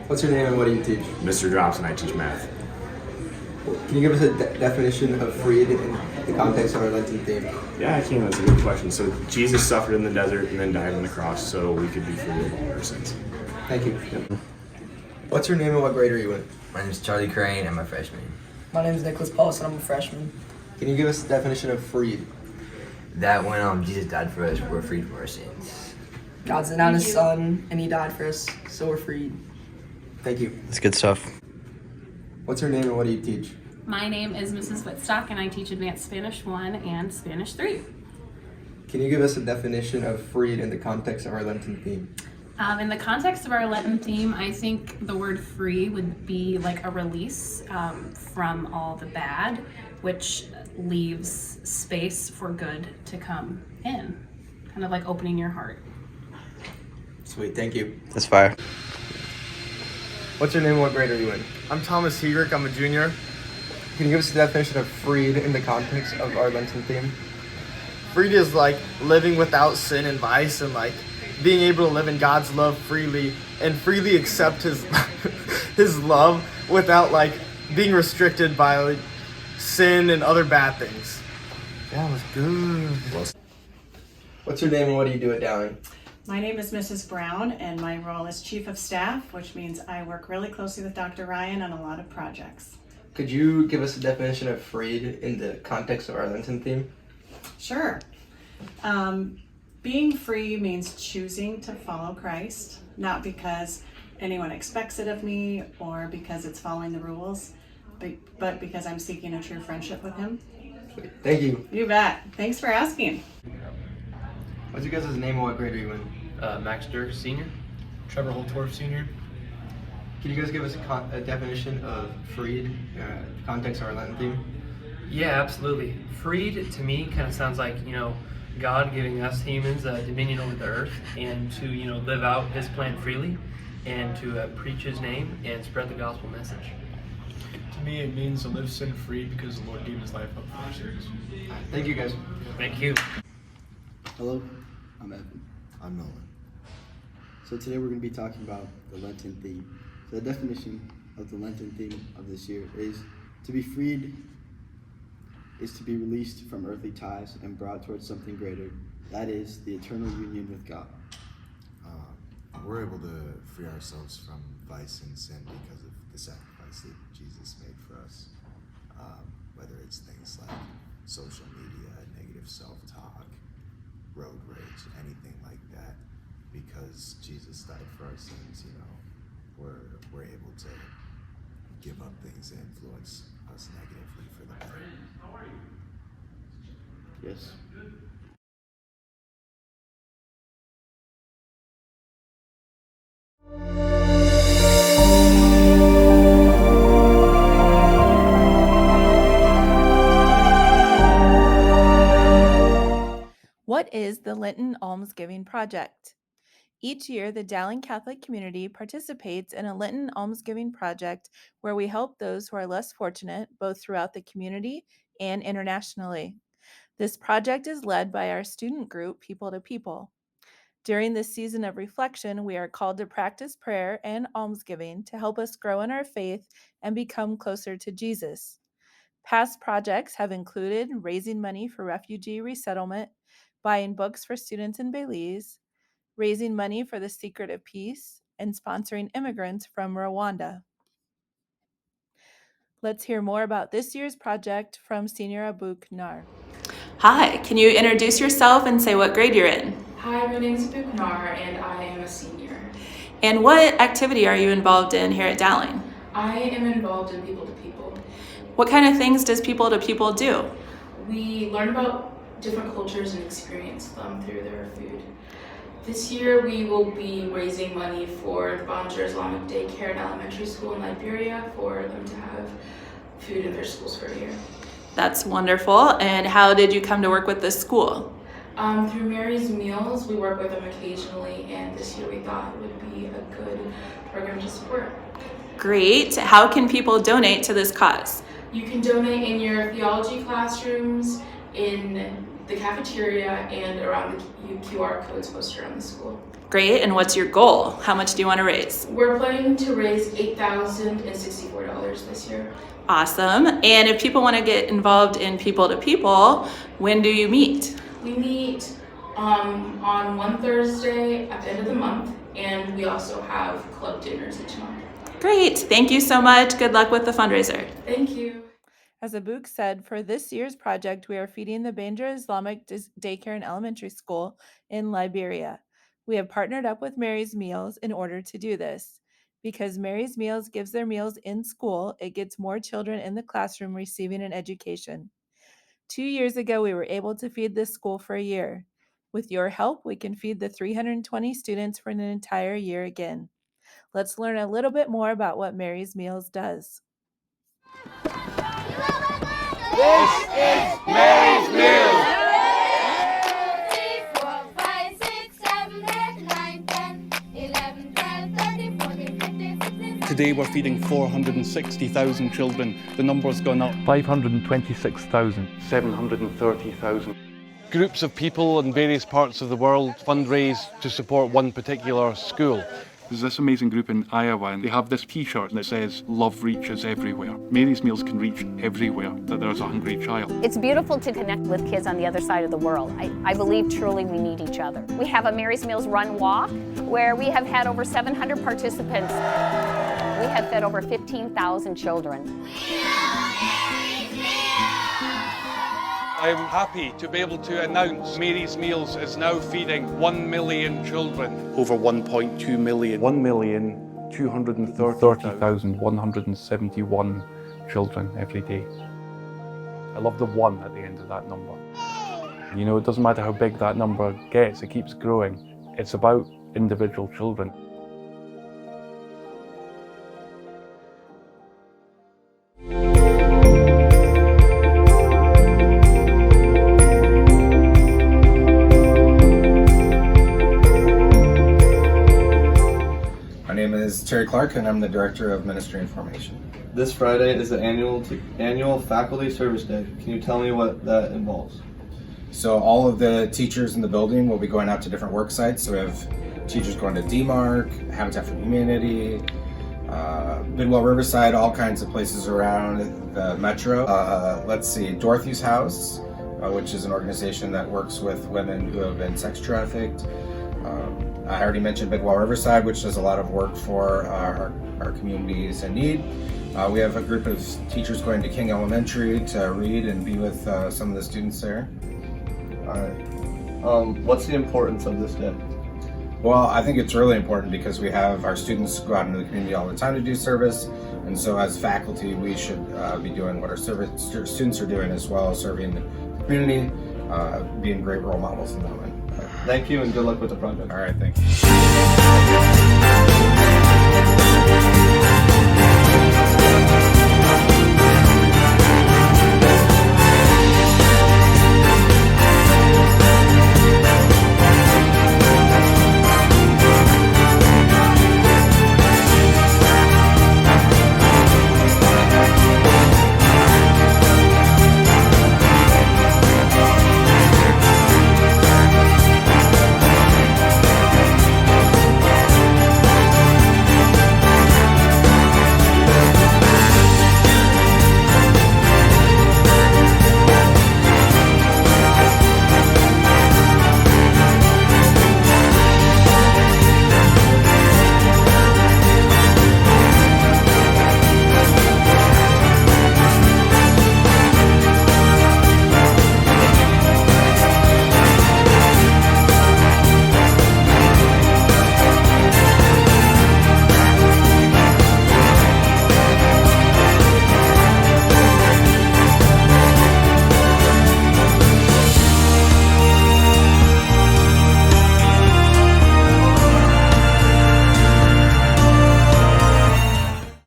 What's your name and what do you teach? Mr. Drops, and I teach math. Can you give us a definition of freed in the context of our Lenten theme? Yeah, I can. That's a good question. So Jesus suffered in the desert and then died on the cross so we could be free of all our sins. Thank you. Yep. What's your name and what grade are you in? My name is Charlie Crane. I'm a freshman. My name is Nicholas Paulson. I'm a freshman. Can you give us a definition of freed? That when Jesus died for us, we're freed from our sins. God sent out His Son, and He died for us, so we're freed. Thank you. That's good stuff. What's your name and what do you teach? My name is Mrs. Whitstock, and I teach Advanced Spanish 1 and Spanish 3. Can you give us a definition of freed in the context of our Lenten theme? In the context of our Lenten theme, I think the word free would be like a release from all the bad, which leaves space for good to come in. Kind of like opening your heart. Sweet, thank you. That's fire. What's your name and what grade are you in? I'm Thomas Hegrick. I'm a junior. Can you give us a definition of freed in the context of our Lenten theme? Freed is like living without sin and vice, and like being able to live in God's love freely and freely accept His His love without like being restricted by like sin and other bad things. That was good. What's your name and what do you do at Dowling? My name is Mrs. Brown, and my role is Chief of Staff, which means I work really closely with Dr. Ryan on a lot of projects. Could you give us a definition of freed in the context of our Lenten theme? Sure. Being free means choosing to follow Christ, not because anyone expects it of me or because it's following the rules, but because I'm seeking a true friendship with Him. Sweet. Thank you. You bet. Thanks for asking. What's your guys' name and what grade are you in? Max Dirk, senior. Trevor Holtorf, senior. Can you guys give us a definition of freed in the context of our Lenten theme? Yeah, absolutely. Freed to me kind of sounds like, God giving us humans dominion over the earth and to, live out His plan freely and to preach His name and spread the gospel message. To me, it means to live sin-free because the Lord gave His life up for our sins. Thank you, guys. Thank you. Hello, I'm Evan. I'm Nolan. So today we're going to be talking about the Lenten theme. So the definition of the Lenten theme of this year is to be freed is to be released from earthly ties and brought towards something greater, that is, the eternal union with God. We're able to free ourselves from vice and sin because of the sacrifice that Jesus made for us. Whether it's things like social media, negative self-talk, road rage, anything like that, because Jesus died for our sins, we're able to give up things that influence us negatively for the better. Yes. What is the Lenten Almsgiving Project? Each year, the Dowling Catholic community participates in a Lenten almsgiving project where we help those who are less fortunate, both throughout the community and internationally. This project is led by our student group, People to People. During this season of reflection, we are called to practice prayer and almsgiving to help us grow in our faith and become closer to Jesus. Past projects have included raising money for refugee resettlement, buying books for students in Belize, raising money for the Secret of Peace, and sponsoring immigrants from Rwanda. Let's hear more about this year's project from Senior Abuk Nar. Hi, can you introduce yourself and say what grade you're in? Hi, my name is Abuk Nar and I am a senior. And what activity are you involved in here at Dowling? I am involved in People to People. What kind of things does People to People do? We learn about different cultures and experience them through their food. This year we will be raising money for the Bonjour Islamic Daycare and Elementary School in Liberia for them to have food in their schools for a year. That's wonderful. And how did you come to work with this school? Through Mary's Meals, we work with them occasionally, and this year we thought it would be a good program to support. Great. How can people donate to this cause? You can donate in your theology classrooms, in the cafeteria, and around the QR codes posted around the school. Great, and what's your goal? How much do you want to raise? We're planning to raise $8,064 this year. Awesome. And if people want to get involved in People to People, when do you meet? We meet on one Thursday at the end of the month, and we also have club dinners each month. Great. Thank you so much. Good luck with the fundraiser. Thank you. As Abuk said, for this year's project, we are feeding the Bandra Islamic Daycare and Elementary School in Liberia. We have partnered up with Mary's Meals in order to do this. Because Mary's Meals gives their meals in school, it gets more children in the classroom receiving an education. 2 years ago, we were able to feed this school for a year. With your help, we can feed the 320 students for an entire year again. Let's learn a little bit more about what Mary's Meals does. This is Mary's Meals. Today we're feeding 460,000 children. The number's gone up. 526,000. 730,000. Groups of people in various parts of the world fundraise to support one particular school. There's this amazing group in Iowa, and they have this t-shirt that says, "Love reaches everywhere." Mary's Meals can reach everywhere that there's a hungry child. It's beautiful to connect with kids on the other side of the world. I believe truly we need each other. We have a Mary's Meals Run Walk, where we have had over 700 participants. We have fed over 15,000 children. I'm happy to be able to announce Mary's Meals is now feeding 1 million children. Over 1.2 million. 1,230,171 children every day. I love the 1 at the end of that number. You know, it doesn't matter how big that number gets, it keeps growing. It's about individual children. Terry Clark, and I'm the Director of Ministry and Formation. This Friday is the annual Faculty Service Day. Can you tell me what that involves? So all of the teachers in the building will be going out to different work sites. So we have teachers going to DMARC, Habitat for Humanity, Bidwell Riverside, all kinds of places around the metro. Let's see, Dorothy's House, which is an organization that works with women who have been sex trafficked. I already mentioned Bidwell Riverside, which does a lot of work for our communities in need. We have a group of teachers going to King Elementary to read and be with some of the students there. All right. What's the importance of this day? Well, I think it's really important because we have our students go out into the community all the time to do service. And so as faculty, we should be doing what our students are doing as well, serving the community, being great role models in that way. Thank you and good luck with the project. All right, thank you.